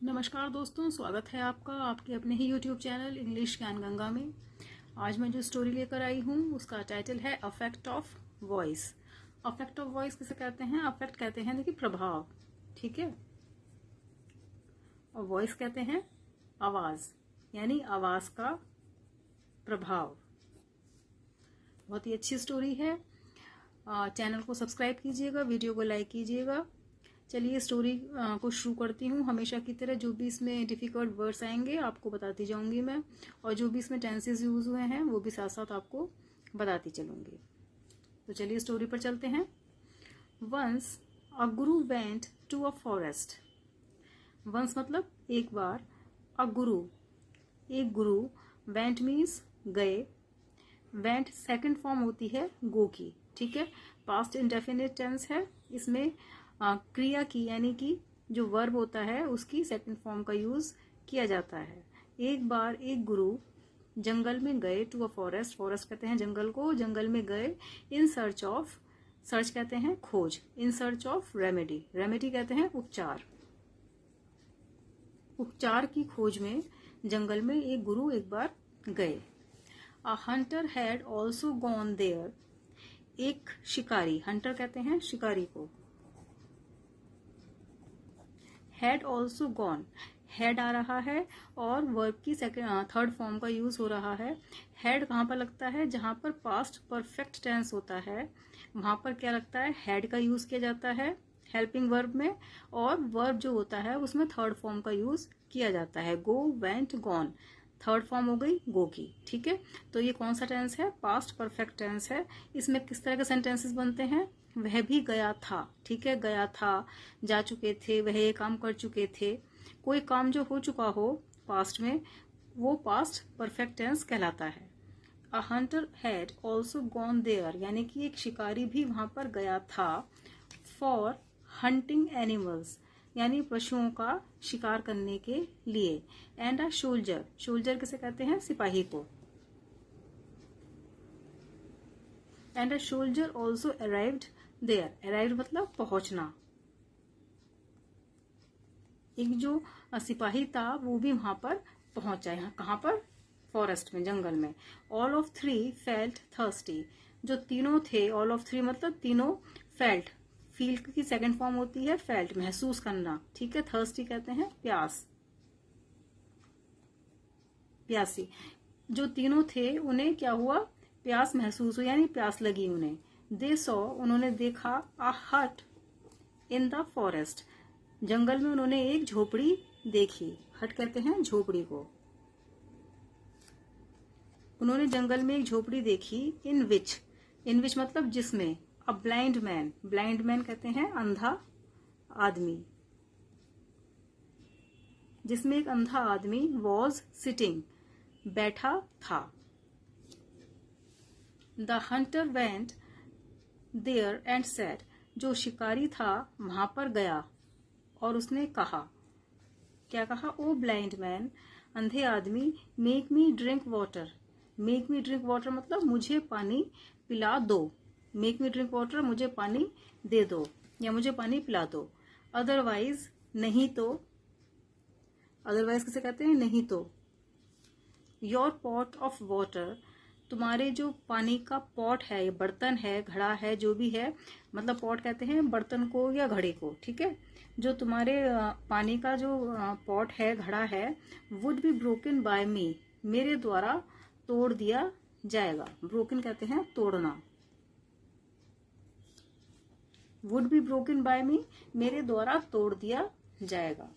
नमस्कार दोस्तों, स्वागत है आपका आपके अपने ही YouTube चैनल इंग्लिश ज्ञान गंगा में। आज मैं जो स्टोरी लेकर आई हूँ उसका टाइटल है affect of voice. Affect of voice किसे कहते हैं? अफेक्ट कहते हैं देखिए प्रभाव, ठीक है। और वॉइस कहते हैं आवाज, यानी आवाज का प्रभाव। बहुत ही अच्छी स्टोरी है। चैनल को सब्सक्राइब कीजिएगा, वीडियो को लाइक कीजिएगा। चलिए स्टोरी को शुरू करती हूँ। हमेशा की तरह जो भी इसमें डिफिकल्ट वर्ड्स आएंगे आपको बताती जाऊंगी मैं, और जो भी इसमें टेंसेस यूज हुए हैं वो भी साथ साथ आपको बताती चलूंगी। तो चलिए स्टोरी पर चलते हैं। Once a guru went to a forest. Once मतलब एक बार, अ गुरु एक गुरु, वेंट मीन्स गए, वेंट सेकंड फॉर्म होती है गो की, ठीक है। पास्ट इंडेफिनिट टेंस है, इसमें क्रिया की यानी कि जो वर्ब होता है उसकी सेकंड फॉर्म का यूज किया जाता है। एक बार एक गुरु जंगल में गए, टू अ फॉरेस्ट, फॉरेस्ट कहते हैं जंगल को, जंगल में गए, इन सर्च ऑफ, सर्च कहते हैं खोज, in search of remedy, remedy कहते हैं उपचार, उपचार की खोज में जंगल में एक गुरु एक बार गए। A hunter had also gone there, एक शिकारी, हंटर कहते हैं शिकारी को, हैड ऑल्सो गॉन, हैड आ रहा है और वर्ब की थर्ड फॉर्म का यूज हो रहा है। हैड कहाँ पर लगता है? जहां पर पास्ट परफेक्ट टेंस होता है वहां पर क्या लगता है? हैड का यूज किया जाता है हेल्पिंग वर्ब में, और वर्ब जो होता है उसमें थर्ड फॉर्म का यूज किया जाता है। गो, वेंट, गॉन, थर्ड फॉर्म हो गई गो की, ठीक है। तो ये कौन सा टेंस है? पास्ट परफेक्ट टेंस है। इसमें किस तरह के सेंटेंसेस बनते हैं? वह भी गया था, ठीक है, गया था, जा चुके थे, वह ये काम कर चुके थे। कोई काम जो हो चुका हो पास्ट में वो पास्ट परफेक्ट टेंस कहलाता है। A hunter had also gone there, यानी कि एक शिकारी भी वहां पर गया था। फॉर हंटिंग एनिमल्स, यानी पशुओं का शिकार करने के लिए। एंड अ सोल्जर, सोल्जर किसे कहते हैं? सिपाही को। And a soldier also arrived there, arrived मतलब पहुंचना। एक जो सिपाही था वो भी वहां पर पहुंचा है। कहां पर? फॉरेस्ट में, जंगल में। All of three felt thirsty, जो तीनों थे, ऑल ऑफ थ्री मतलब तीनों, फेल्ट, फील की सेकंड फॉर्म होती है फेल्ट, महसूस करना, ठीक है। थर्स्टी कहते हैं प्यास, प्यासी। जो तीनों थे उन्हें क्या हुआ? प्यास महसूस हुई, यानी प्यास लगी उन्हें। दे सॉ, उन्होंने देखा, अ हट इन द फॉरेस्ट, जंगल में उन्होंने एक झोपड़ी देखी। हट कहते हैं झोपड़ी को। उन्होंने जंगल में एक झोपड़ी देखी। इन विच, इन विच मतलब जिसमें, a blind man, blind man कहते हैं अंधा आदमी, जिसमें एक अंधा आदमी वॉज सिटिंग, बैठा था। The hunter went there and said, जो शिकारी था वहां पर गया और उसने कहा, क्या कहा? ओ ब्लाइंड मैन, अंधे आदमी, make me drink water, make me drink water मतलब मुझे पानी पिला दो, मेक मी ड्रिंक वाटर मुझे पानी दे दो या मुझे पानी पिला दो। अदरवाइज, नहीं तो, अदरवाइज किसे कहते हैं? नहीं तो। योर पॉट ऑफ वाटर, तुम्हारे जो पानी का पॉट है, बर्तन है, घड़ा है, जो भी है, मतलब पॉट कहते हैं बर्तन को या घड़े को, ठीक है। जो तुम्हारे पानी का जो पॉट है, घड़ा है, वुड बी ब्रोकन बाय मी, मेरे द्वारा तोड़ दिया जाएगा। ब्रोकन कहते हैं तोड़ना। वुड बी ब्रोकन बाय मी, मेरे द्वारा तोड़ दिया जाएगा।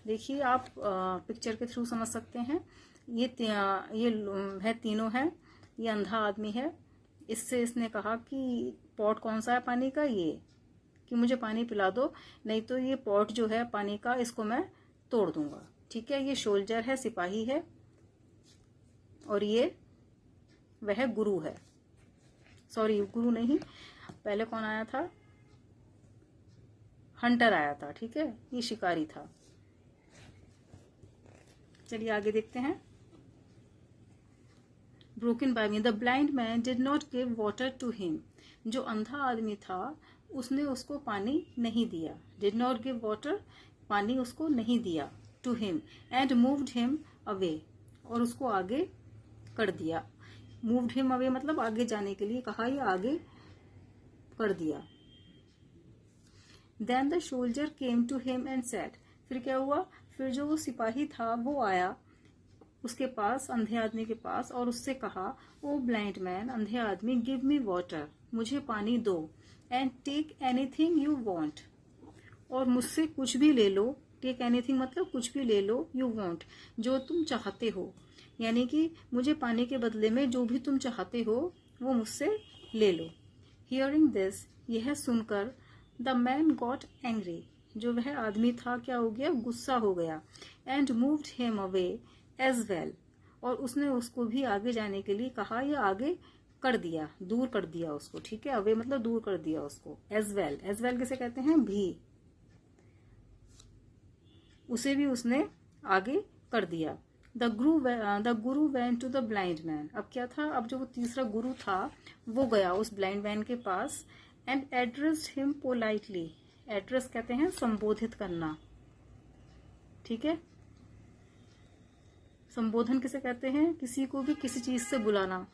देखिए आप पिक्चर के थ्रू समझ सकते हैं। ये है, तीनों है, ये अंधा आदमी है। इससे इसने कहा कि पॉट कौन सा है पानी का? ये, कि मुझे पानी पिला दो, नहीं तो ये पॉट जो है पानी का इसको मैं तोड़ दूंगा, ठीक है। ये सोल्जर है, सिपाही है, और ये वह गुरु है। सॉरी, गुरु नहीं, पहले कौन आया था? हंटर आया था, ठीक है, ये शिकारी था। चलिए आगे देखते हैं। Broken by me, the blind man did not give water to him, जो अंधा आदमी था उसने उसको पानी नहीं दिया। डिड नॉट गिव वाटर पानी उसको नहीं दिया, to him, and moved him away, और उसको आगे कर दिया। मूव्ड हिम अवे मतलब आगे जाने के लिए कहा या आगे कर दिया। Then the soldier came to him and said, फिर क्या हुआ, फिर जो वो सिपाही था वो आया उसके पास, अंधे आदमी के पास, और उससे कहा, ओ ब्लाइंड मैन, अंधे आदमी, गिव मी वाटर, मुझे पानी दो, and take anything you want, और मुझसे कुछ भी ले लो। टेक एनीथिंग मतलब कुछ भी ले लो, यू वांट जो तुम चाहते हो, यानी कि मुझे पानी के बदले में जो भी तुम चाहते हो वो मुझसे ले लो। हियरिंग दिस, यह सुनकर, द मैन गॉट एंग्री, जो वह आदमी था क्या हो गया, गुस्सा हो गया, and moved him away as well, और उसने उसको भी आगे जाने के लिए कहा या आगे कर दिया, दूर कर दिया उसको, ठीक है, अवे मतलब दूर कर दिया उसको। एज वेल, एज वेल किसे कहते हैं, भी, उसे भी उसने आगे कर दिया। The guru went to the blind man, अब क्या था, अब जो वो तीसरा गुरु था वो गया उस ब्लाइंड मैन के पास, and addressed him politely, address कहते हैं संबोधित करना, ठीक है, संबोधन किसे कहते हैं, किसी को भी किसी चीज से बुलाना,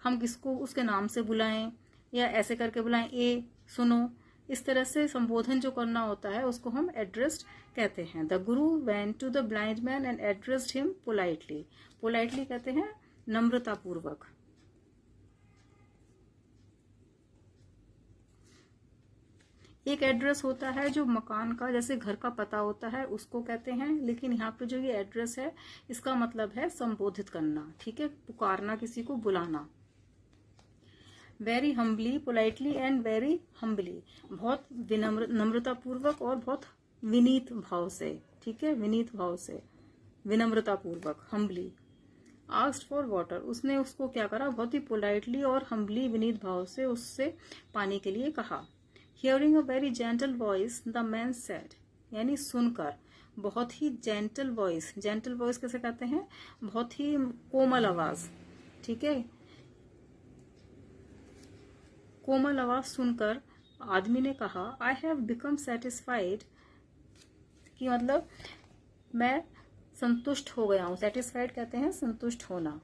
हम किसको उसके नाम से बुलाएं या ऐसे करके बुलाएं, ए सुनो, इस तरह से संबोधन जो करना होता है उसको हम एड्रेस्ड कहते हैं। The guru went to the blind man and addressed him politely, politely कहते हैं नम्रता पूर्वक। एक एड्रेस होता है जो मकान का, जैसे घर का पता होता है, उसको कहते हैं, लेकिन यहाँ पे जो ये एड्रेस है इसका मतलब है संबोधित करना, ठीक है, पुकारना, किसी को बुलाना। Very humbly, politely and very humbly, बहुत नम्रता पूर्वक और बहुत विनीत भाव से, ठीक है, विनीत भाव से, विनम्रता पूर्वक, हम्बली। आस्क्ड फॉर वाटर, उसने उसको क्या करा, बहुत ही पोलाइटली और हम्बली, विनीत भाव से उससे पानी के लिए कहा। Hearing a very gentle voice, the man said, यानी सुनकर, बहुत ही जेंटल वॉइस, जेंटल वॉइस कैसे कहते हैं, बहुत ही कोमल आवाज, ठीक है, कोमल आवाज सुनकर आदमी ने कहा, आई हैव बिकम सेटिस्फाइड, कि मतलब मैं संतुष्ट हो गया हूं, सेटिस्फाइड कहते हैं संतुष्ट होना।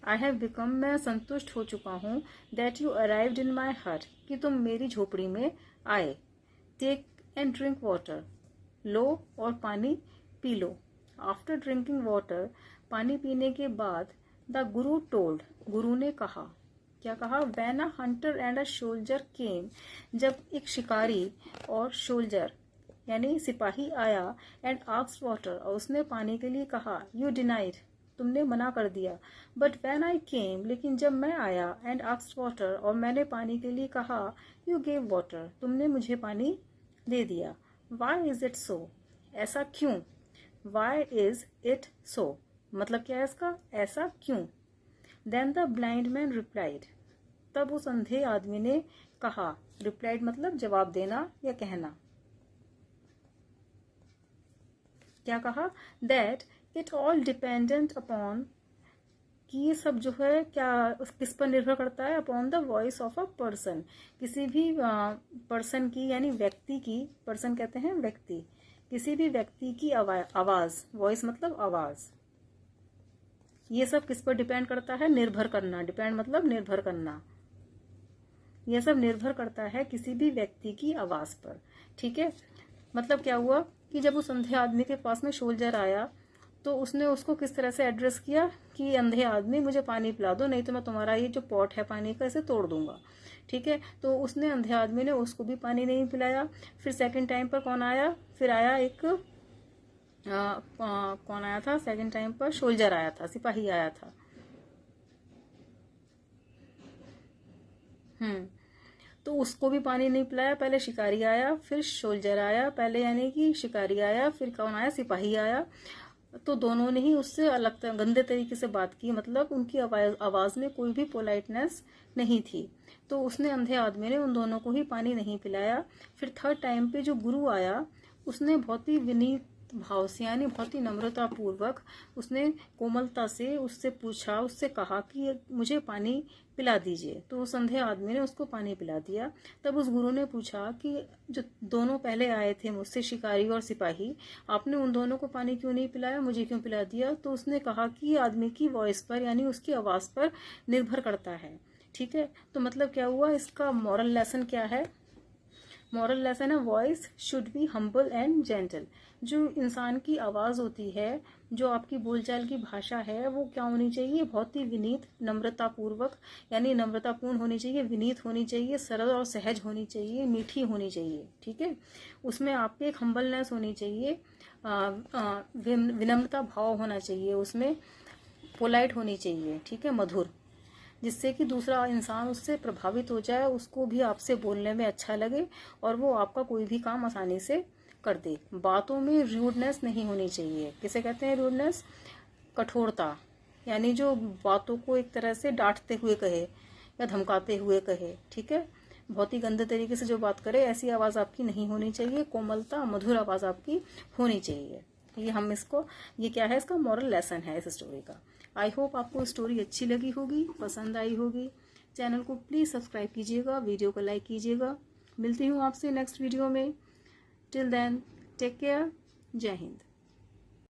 आई हैव बिकम, मैं संतुष्ट हो चुका हूँ, दैट यू अराइव्ड इन माई हट, कि तुम मेरी झोपड़ी में आए। टेक एंड ड्रिंक वाटर, लो और पानी P low. After drinking water, पानी पीने के बाद, द गुरु टोल्ड, गुरु ने कहा, क्या कहा, when a hunter and a soldier came, जब एक शिकारी और सोल्जर यानी सिपाही आया, एंड आस्क्ड वाटर, और उसने पानी के लिए कहा, यू डिनाइड, तुमने मना कर दिया, बट व्हेन आई केम, लेकिन जब मैं आया, एंड आस्क्ड वाटर, और मैंने पानी के लिए कहा, यू गेव वाटर, तुमने मुझे पानी दे दिया। वाई इज इट सो, ऐसा क्यों, वाई इज इट सो मतलब क्या है इसका, ऐसा क्यों। Then the blind man replied, तब उस अंधे आदमी ने कहा, रिप्लाइड मतलब जवाब देना या कहना, क्या कहा, that it all dependent upon, कि ये सब जो है क्या किस पर निर्भर करता है, upon the voice of a person, किसी भी पर्सन की यानी व्यक्ति की, पर्सन कहते हैं व्यक्ति, किसी भी व्यक्ति की आवाज, वॉइस मतलब आवाज, ये सब किस पर डिपेंड करता है, निर्भर करना, डिपेंड मतलब निर्भर करना, यह सब निर्भर करता है किसी भी व्यक्ति की आवाज पर, ठीक है। मतलब क्या हुआ कि जब उस अंधे आदमी के पास में सोल्जर आया तो उसने उसको किस तरह से एड्रेस किया कि अंधे आदमी मुझे पानी पिला दो, नहीं तो मैं तुम्हारा ये जो पॉट है पानी का इसे तोड़ दूंगा, ठीक है। तो उसने अंधे आदमी ने उसको भी पानी नहीं पिलाया। फिर सेकंड टाइम पर कौन आया, फिर आया एक कौन आया था सेकंड टाइम पर, सोल्जर आया था, सिपाही आया था। तो उसको भी पानी नहीं पिलाया, पहले शिकारी आया फिर सोल्जर आया, पहले यानी कि शिकारी आया फिर कौन आया, सिपाही आया। तो दोनों ने ही उससे अलग गंदे तरीके से बात की, मतलब उनकी आवाज में कोई भी पोलाइटनेस नहीं थी। तो उसने अंधे आदमी ने उन दोनों को ही पानी नहीं पिलाया। फिर थर्ड टाइम पे जो गुरु आया उसने बहुत ही विनीत भाव से यानी बहुत ही नम्रता पूर्वक उसने कोमलता से उससे पूछा, उससे कहा कि मुझे पानी पिला दीजिए। तो उस अंधे आदमी ने उसको पानी पिला दिया। तब उस गुरु ने पूछा कि जो दोनों पहले आए थे मुझसे, शिकारी और सिपाही, आपने उन दोनों को पानी क्यों नहीं पिलाया, मुझे क्यों पिला दिया? तो उसने कहा कि आदमी की वॉइस पर यानी उसकी आवाज पर निर्भर करता है। ठीक है, तो मतलब क्या हुआ, इसका मॉरल लेसन क्या है? मॉरल लेसन है voice should be humble and gentle. जो इंसान की आवाज़ होती है, जो आपकी बोलचाल की भाषा है, वो क्या होनी चाहिए? बहुत ही विनीत, नम्रतापूर्वक यानी नम्रतापूर्ण होनी चाहिए, विनीत होनी चाहिए, सरल और सहज होनी चाहिए, मीठी होनी चाहिए। ठीक है, उसमें आपके एक हम्बलनेस होनी चाहिए, विनम्रता भाव होना चाहिए, उसमें पोलाइट होनी चाहिए। ठीक है, मधुर, जिससे कि दूसरा इंसान उससे प्रभावित हो जाए, उसको भी आपसे बोलने में अच्छा लगे और वो आपका कोई भी काम आसानी से कर दे। बातों में रूडनेस नहीं होनी चाहिए। किसे कहते हैं रूडनेस? कठोरता, यानी जो बातों को एक तरह से डांटते हुए कहे या धमकाते हुए कहे। ठीक है, बहुत ही गंदे तरीके से जो बात करे, ऐसी आवाज़ आपकी नहीं होनी चाहिए। कोमलता, मधुर आवाज़ आपकी होनी चाहिए। ये हम इसको, ये क्या है, इसका मॉरल लेसन है इस स्टोरी का। आई होप आपको स्टोरी अच्छी लगी होगी, पसंद आई होगी। चैनल को प्लीज़ सब्सक्राइब कीजिएगा, वीडियो को लाइक कीजिएगा। मिलती हूँ आपसे नेक्स्ट वीडियो में। Till then take care. जय हिंद।